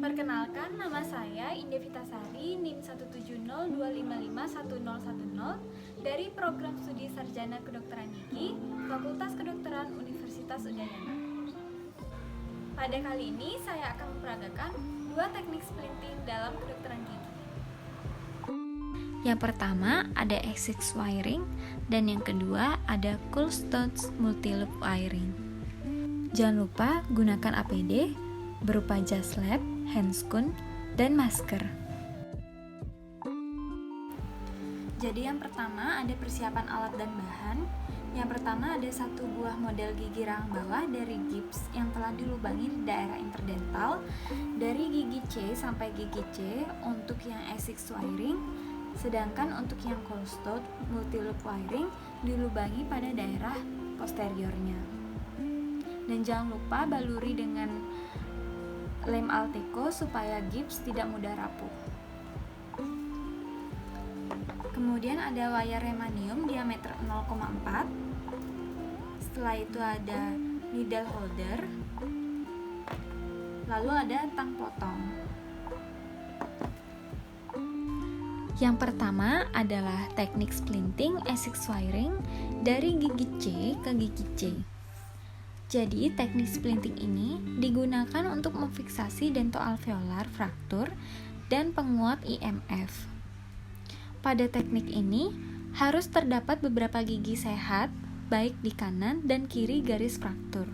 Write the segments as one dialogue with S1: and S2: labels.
S1: Perkenalkan, nama saya Indevita Sari, NIM 17025511010 dari Program Studi Sarjana Kedokteran Gigi, Fakultas Kedokteran Universitas Udayana. Pada kali ini saya akan memperagakan dua teknik splinting dalam kedokteran gigi.
S2: Yang pertama ada X6 wiring dan yang kedua ada Coulston's multi-loop wiring. Jangan lupa gunakan APD berupa jas lab, handscoon, dan masker.
S1: Jadi yang pertama ada persiapan alat dan bahan. Yang pertama ada satu buah model gigi rahang bawah dari gips yang telah dilubangi di daerah interdental dari gigi C sampai gigi C untuk yang X6 wiring, sedangkan untuk yang Coulston multi-loop wiring dilubangi pada daerah posteriornya. Dan jangan lupa baluri dengan lem Alteco supaya gips tidak mudah rapuh. Kemudian ada wire remanium diameter 0,4. Setelah itu ada needle holder. Lalu ada tang potong.
S2: Yang pertama adalah teknik splinting X6 wiring dari gigi C ke gigi C. Jadi teknik splinting ini digunakan untuk memfiksasi dentoalveolar fraktur dan penguat IMF. Pada teknik ini harus terdapat beberapa gigi sehat baik di kanan dan kiri garis fraktur.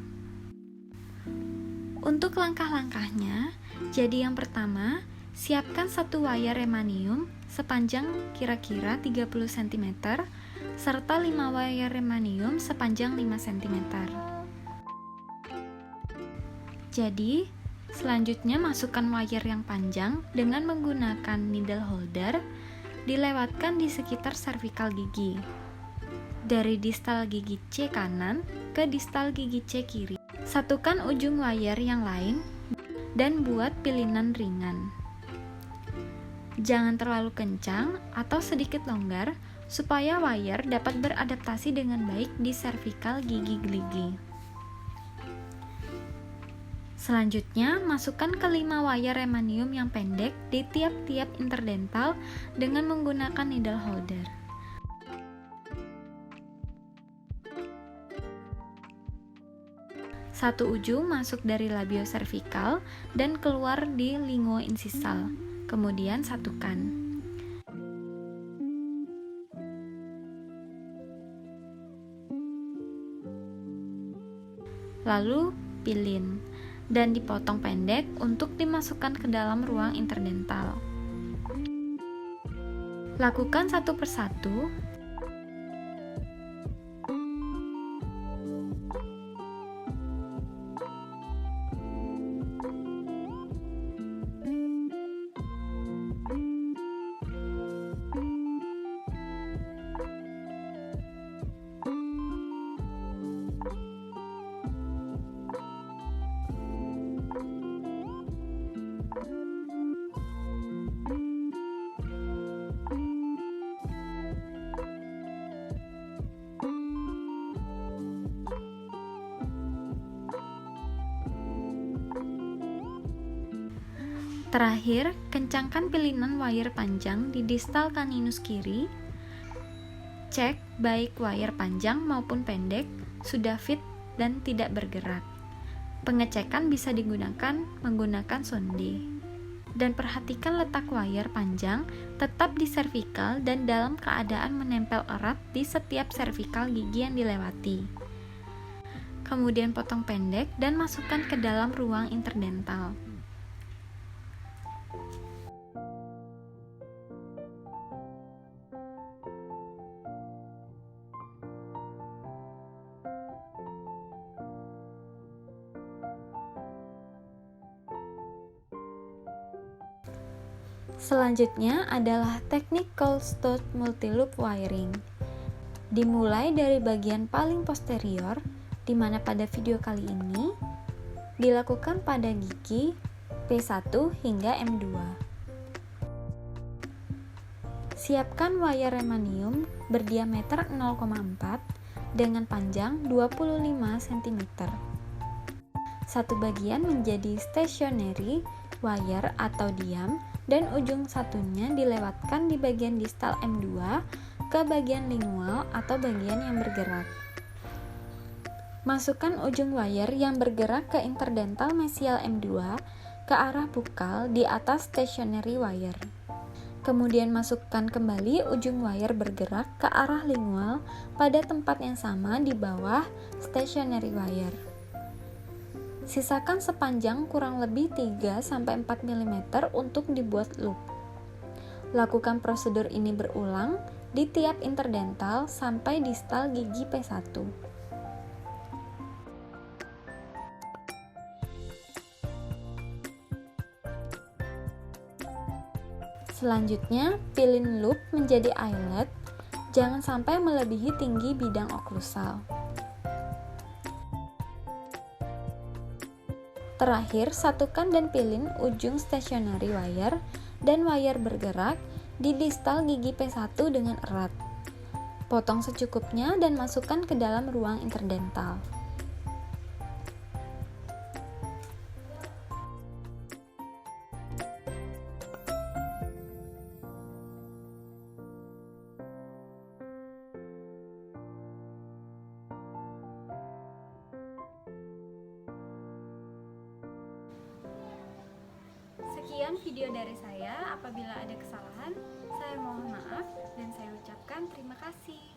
S2: Untuk langkah-langkahnya, jadi yang pertama, siapkan satu wire remanium sepanjang kira-kira 30 cm serta 5 wire remanium sepanjang 5 cm. Jadi, selanjutnya masukkan wire yang panjang dengan menggunakan needle holder, dilewatkan di sekitar servikal gigi. Dari distal gigi C kanan ke distal gigi C kiri. Satukan ujung wire yang lain dan buat pilinan ringan. Jangan terlalu kencang atau sedikit longgar supaya wire dapat beradaptasi dengan baik di servikal gigi. Selanjutnya, masukkan kelima wire remanium yang pendek di tiap-tiap interdental dengan menggunakan needle holder. Satu ujung masuk dari labio servikal dan keluar di linguo insisal. Kemudian satukan. Lalu pilin dan dipotong pendek untuk dimasukkan ke dalam ruang interdental. Lakukan satu persatu. Terakhir, kencangkan pilihan wire panjang di distal caninus kiri. Cek baik wire panjang maupun pendek sudah fit dan tidak bergerak. Pengecekan bisa digunakan menggunakan sonde. Dan perhatikan letak wire panjang tetap di servikal dan dalam keadaan menempel erat di setiap servikal gigi yang dilewati. Kemudian potong pendek dan masukkan ke dalam ruang interdental. Selanjutnya adalah teknik Coulston multi-loop wiring. Dimulai dari bagian paling posterior, di mana pada video kali ini dilakukan pada gigi P1 hingga M2. Siapkan wire remanium berdiameter 0,4 dengan panjang 25 cm. Satu bagian menjadi stationary wire atau diam, dan ujung satunya dilewatkan di bagian distal M2 ke bagian lingual atau bagian yang bergerak. Masukkan ujung wire yang bergerak ke interdental mesial M2 ke arah bukal di atas stationary wire. Kemudian masukkan kembali ujung wire bergerak ke arah lingual pada tempat yang sama di bawah stationary wire. Sisakan sepanjang kurang lebih 3-4 mm untuk dibuat loop. Lakukan prosedur ini berulang di tiap interdental sampai distal gigi P1. Selanjutnya, pilin loop menjadi eyelet, jangan sampai melebihi tinggi bidang oklusal. Terakhir, satukan dan pilin ujung stationary wire dan wire bergerak di distal gigi P1 dengan erat. Potong secukupnya dan masukkan ke dalam ruang interdental.
S1: Sekian video dari saya. Apabila ada kesalahan, saya mohon maaf dan saya ucapkan terima kasih.